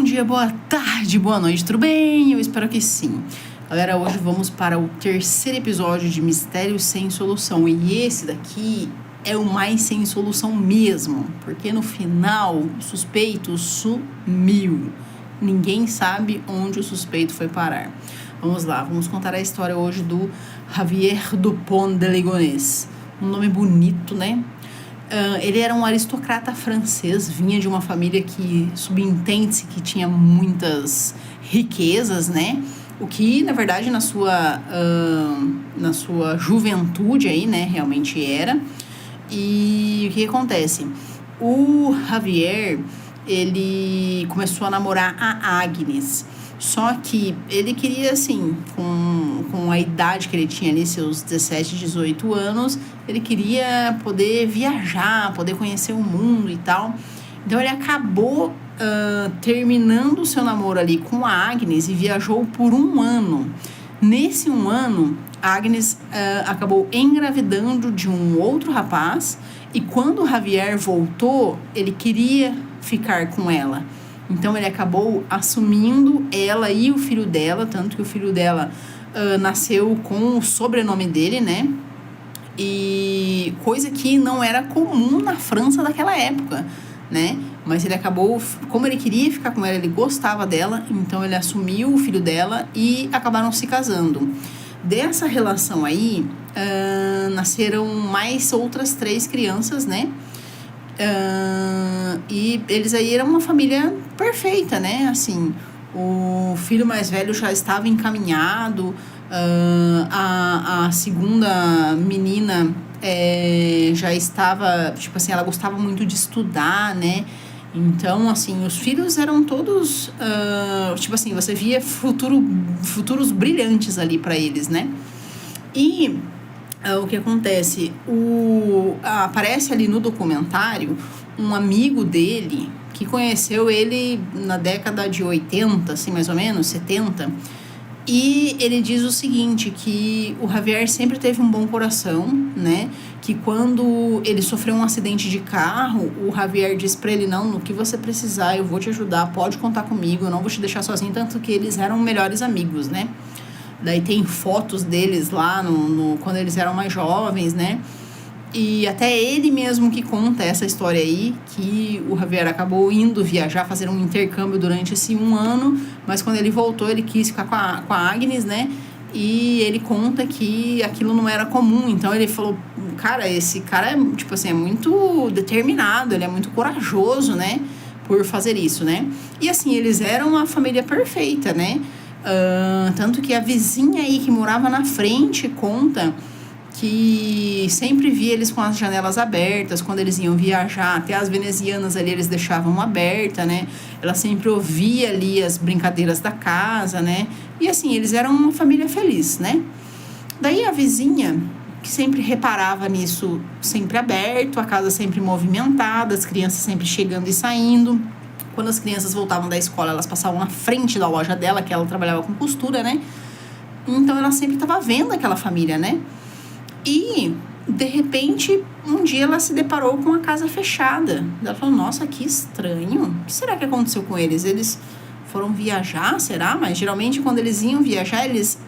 dia, boa tarde, boa noite, tudo bem? Eu espero que sim. Galera, hoje vamos para o terceiro episódio de Mistérios Sem Solução. E esse daqui é o mais sem solução mesmo, porque no final o suspeito sumiu. Ninguém sabe onde o suspeito foi parar. Vamos lá, vamos contar a história hoje do Javier Dupont de Ligonnès. Um nome bonito, né? Ele era um aristocrata francês, vinha de uma família que subentende-se que tinha muitas riquezas, né? O que, na verdade, na sua juventude aí, né, realmente era. E o que acontece? O Javier, ele começou a namorar a Agnes. Só que ele queria, assim, com a idade que ele tinha ali, seus 17, 18 anos, ele queria poder viajar, poder conhecer o mundo e tal. Então ele acabou terminando o seu namoro ali com a Agnes e viajou por um ano. Nesse um ano, a Agnes acabou engravidando de um outro rapaz e quando o Javier voltou, ele queria ficar com ela. Então ele acabou assumindo ela e o filho dela, tanto que o filho dela nasceu com o sobrenome dele, né? E coisa que não era comum na França daquela época, né? Mas ele acabou, como ele queria ficar com ela, ele gostava dela, então ele assumiu o filho dela e acabaram se casando. Dessa relação aí, nasceram mais outras 3 crianças, né? E eles aí eram uma família perfeita, né? Assim, o filho mais velho já estava encaminhado, a segunda menina já estava, tipo assim, ela gostava muito de estudar, né? Então, assim, os filhos eram todos, tipo assim, você via futuros brilhantes ali para eles, né? E o que acontece? Aparece ali no documentário um amigo dele que conheceu ele na década de 80, assim, mais ou menos, 70. E ele diz o seguinte, que o Javier sempre teve um bom coração, né? Que quando ele sofreu um acidente de carro, o Javier disse pra ele, não, no que você precisar, eu vou te ajudar, pode contar comigo, eu não vou te deixar sozinho, tanto que eles eram melhores amigos, né? Daí tem fotos deles lá quando eles eram mais jovens, né? E até ele mesmo que conta essa história aí, que o Javier acabou indo viajar, fazer um intercâmbio durante esse um ano, mas quando ele voltou, ele quis ficar com a Agnes, né? E ele conta que aquilo não era comum, então ele falou, cara, esse cara é, tipo assim, é muito determinado, ele é muito corajoso, né? Por fazer isso, né? E assim, eles eram uma família perfeita, né? Tanto que a vizinha aí que morava na frente conta que sempre via eles com as janelas abertas quando eles iam viajar, até as venezianas ali eles deixavam aberta, né? Ela sempre ouvia ali as brincadeiras da casa, né? E assim, eles eram uma família feliz, né? Daí a vizinha, que sempre reparava nisso, sempre aberto, a casa sempre movimentada, as crianças sempre chegando e saindo. Quando as crianças voltavam da escola, elas passavam na frente da loja dela, que ela trabalhava com costura, né? Então, ela sempre estava vendo aquela família, né? E, de repente, um dia ela se deparou com a casa fechada. Ela falou, nossa, que estranho. O que será que aconteceu com eles? Eles foram viajar, será? Mas, geralmente, quando eles iam viajar, eles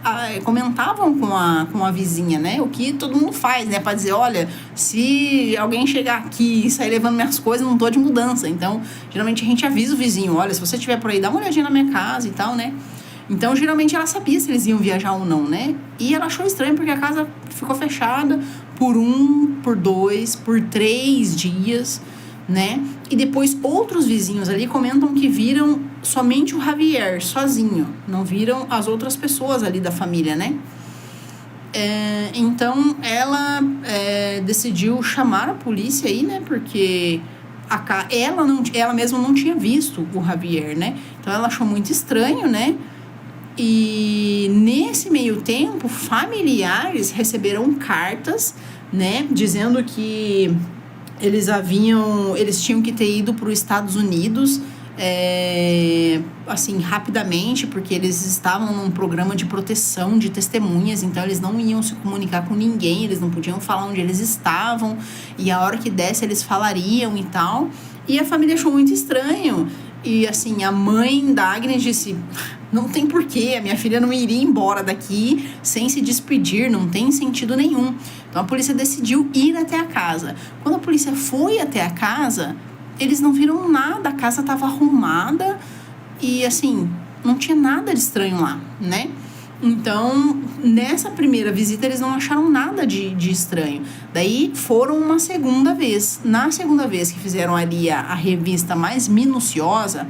comentavam com a vizinha, né? O que todo mundo faz, né? Pra dizer, olha, se alguém chegar aqui e sair levando minhas coisas, não tô de mudança. Então, geralmente, a gente avisa o vizinho, olha, se você estiver por aí, dá uma olhadinha na minha casa e tal, né? Então, geralmente, ela sabia se eles iam viajar ou não, né? E ela achou estranho, porque a casa ficou fechada por 1, por 2, por 3 dias, né? E depois, outros vizinhos ali comentam que viram somente o Javier, sozinho. Não viram as outras pessoas ali da família, né? Então, ela decidiu chamar a polícia aí, né? Porque ela mesma não tinha visto o Javier, né? Então, ela achou muito estranho, né? E nesse meio tempo, familiares receberam cartas, né, dizendo que eles tinham que ter ido para os Estados Unidos, assim, rapidamente, porque eles estavam num programa de proteção de testemunhas, então eles não iam se comunicar com ninguém, eles não podiam falar onde eles estavam, e a hora que desse eles falariam e tal. E a família achou muito estranho. E assim, a mãe da Agnes disse: não tem porquê, a minha filha não iria embora daqui sem se despedir, não tem sentido nenhum. Então a polícia decidiu ir até a casa. Quando a polícia foi até a casa, eles não viram nada, a casa estava arrumada e assim, não tinha nada de estranho lá, né? Então, nessa primeira visita, eles não acharam nada de estranho. Daí, foram uma segunda vez. Na segunda vez que fizeram ali a revista mais minuciosa,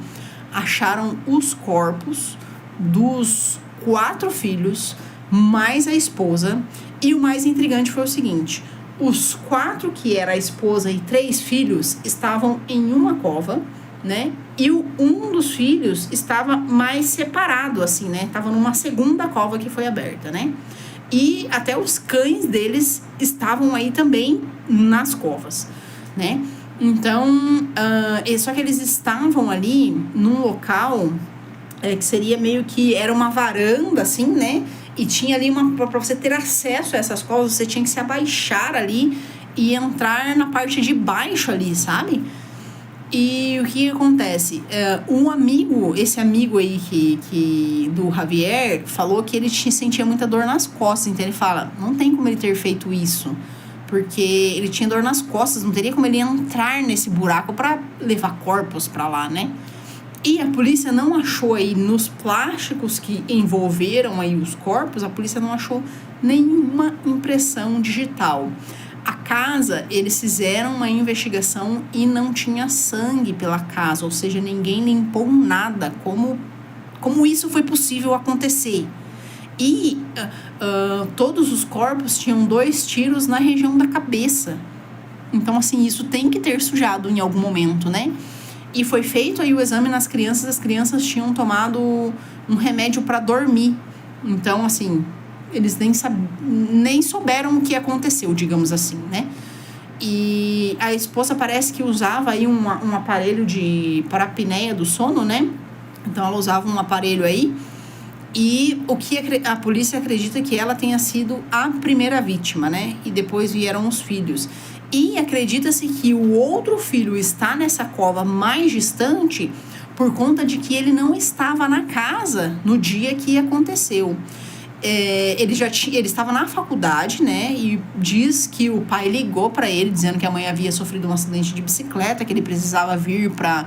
acharam os corpos dos 4 filhos, mais a esposa. E o mais intrigante foi o seguinte: os 4, que era a esposa e 3 filhos, estavam em uma cova, né? E um dos filhos estava mais separado, assim, né? Estava numa segunda cova que foi aberta, né? E até os cães deles estavam aí também nas covas, né? Então, só que eles estavam ali num local que seria meio que... Era uma varanda, assim, né? E tinha ali para você ter acesso a essas covas, você tinha que se abaixar ali e entrar na parte de baixo ali, sabe? E o que acontece? Esse amigo aí do Javier falou que ele sentia muita dor nas costas. Então ele fala, não tem como ele ter feito isso, porque ele tinha dor nas costas, não teria como ele entrar nesse buraco para levar corpos para lá, né? E a polícia não achou aí, nos plásticos que envolveram aí os corpos, a polícia não achou nenhuma impressão digital. A casa, eles fizeram uma investigação e não tinha sangue pela casa, ou seja, ninguém limpou nada. Como isso foi possível acontecer? E todos os corpos tinham 2 tiros na região da cabeça. Então, assim, isso tem que ter sujado em algum momento, né? E foi feito aí o exame nas crianças, as crianças tinham tomado um remédio para dormir. Então, assim, eles nem souberam o que aconteceu, digamos assim, né? E a esposa parece que usava aí um aparelho para a apneia do sono, né? Então, ela usava um aparelho aí. E o que a polícia acredita que ela tenha sido a primeira vítima, né? E depois vieram os filhos. E acredita-se que o outro filho está nessa cova mais distante por conta de que ele não estava na casa no dia que aconteceu. Ele estava na faculdade, né? E diz que o pai ligou para ele dizendo que a mãe havia sofrido um acidente de bicicleta, que ele precisava vir para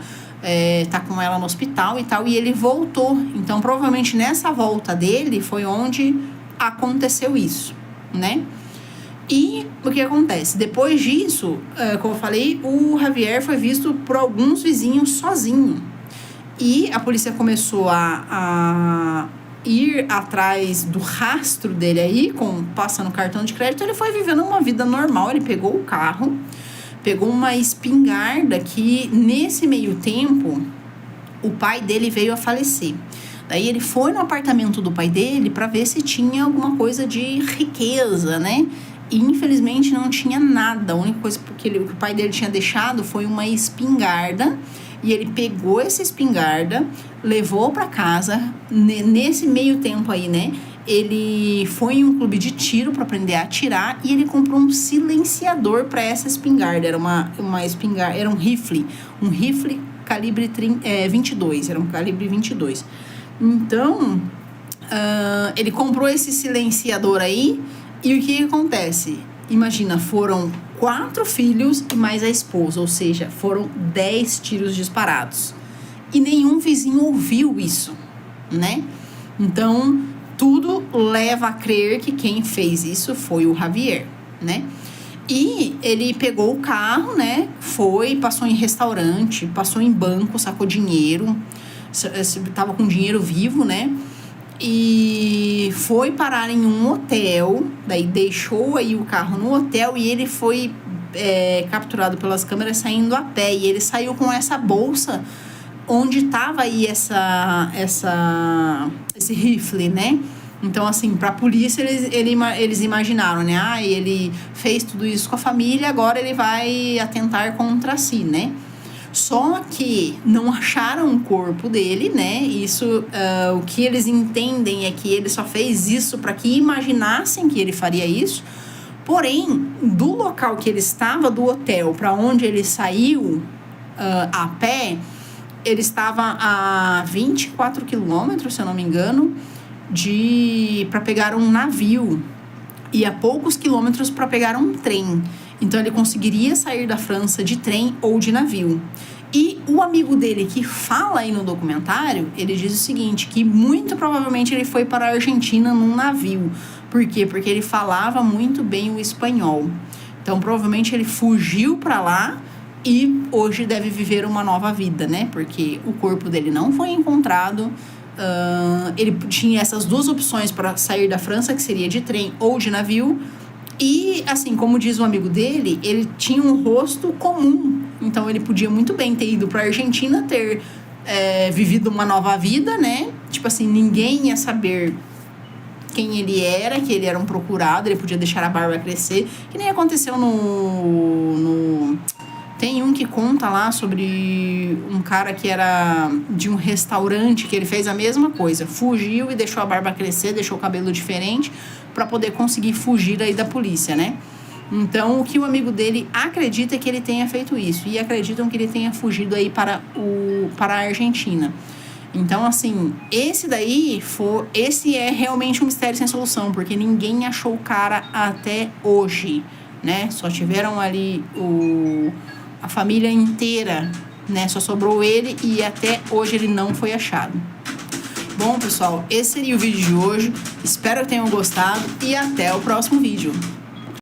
tá com ela no hospital e tal, e ele voltou. Então, provavelmente nessa volta dele foi onde aconteceu isso, né? E o que acontece? Depois disso, como eu falei, o Javier foi visto por alguns vizinhos sozinho. E a polícia começou a ir atrás do rastro dele aí, passando cartão de crédito. Ele foi vivendo uma vida normal, ele pegou o carro, pegou uma espingarda que, nesse meio tempo, o pai dele veio a falecer. Daí ele foi no apartamento do pai dele para ver se tinha alguma coisa de riqueza, né? E infelizmente não tinha nada. A única coisa que o pai dele tinha deixado foi uma espingarda. E ele pegou essa espingarda, levou para casa. Nesse meio tempo aí, né? Ele foi em um clube de tiro para aprender a atirar. E ele comprou um silenciador para essa espingarda. Era uma espingarda, era um rifle calibre 22. Era um calibre 22. Então, ele comprou esse silenciador aí. E o que acontece? Imagina, foram 4 filhos e mais a esposa, ou seja, foram 10 tiros disparados. E nenhum vizinho ouviu isso, né? Então, tudo leva a crer que quem fez isso foi o Javier, né? E ele pegou o carro, né? Passou em restaurante, passou em banco, sacou dinheiro, tava com dinheiro vivo, né? E foi parar em um hotel, daí deixou aí o carro no hotel e ele foi capturado pelas câmeras saindo a pé. E ele saiu com essa bolsa onde estava aí esse rifle, né? Então, assim, para a polícia, eles imaginaram, né? Ele fez tudo isso com a família, agora ele vai atentar contra si, né? Só que não acharam o corpo dele, né? Isso, o que eles entendem é que ele só fez isso para que imaginassem que ele faria isso. Porém, do local que ele estava, do hotel para onde ele saiu a pé, ele estava a 24 quilômetros, se eu não me engano, para pegar um navio e a poucos quilômetros para pegar um trem. Então ele conseguiria sair da França de trem ou de navio. E o amigo dele que fala aí no documentário, ele diz o seguinte, que muito provavelmente ele foi para a Argentina num navio. Por quê? Porque ele falava muito bem o espanhol. Então provavelmente ele fugiu para lá e hoje deve viver uma nova vida, né? Porque o corpo dele não foi encontrado. Ele tinha essas duas opções para sair da França, que seria de trem ou de navio. E, assim, como diz um amigo dele, ele tinha um rosto comum. Então, ele podia muito bem ter ido para a Argentina, ter vivido uma nova vida, né? Tipo assim, ninguém ia saber quem ele era, que ele era um procurado. Ele podia deixar a barba crescer. Que nem aconteceu Tem um que conta lá sobre um cara que era de um restaurante, que ele fez a mesma coisa. Fugiu e deixou a barba crescer, deixou o cabelo diferente, para poder conseguir fugir aí da polícia, né? Então, o que o amigo dele acredita é que ele tenha feito isso. E acreditam que ele tenha fugido aí para a Argentina. Então, assim, esse é realmente um mistério sem solução, porque ninguém achou o cara até hoje, né? Só tiveram ali a família inteira, né? Só sobrou ele e até hoje ele não foi achado. Bom, pessoal, esse seria o vídeo de hoje. Espero que tenham gostado e até o próximo vídeo.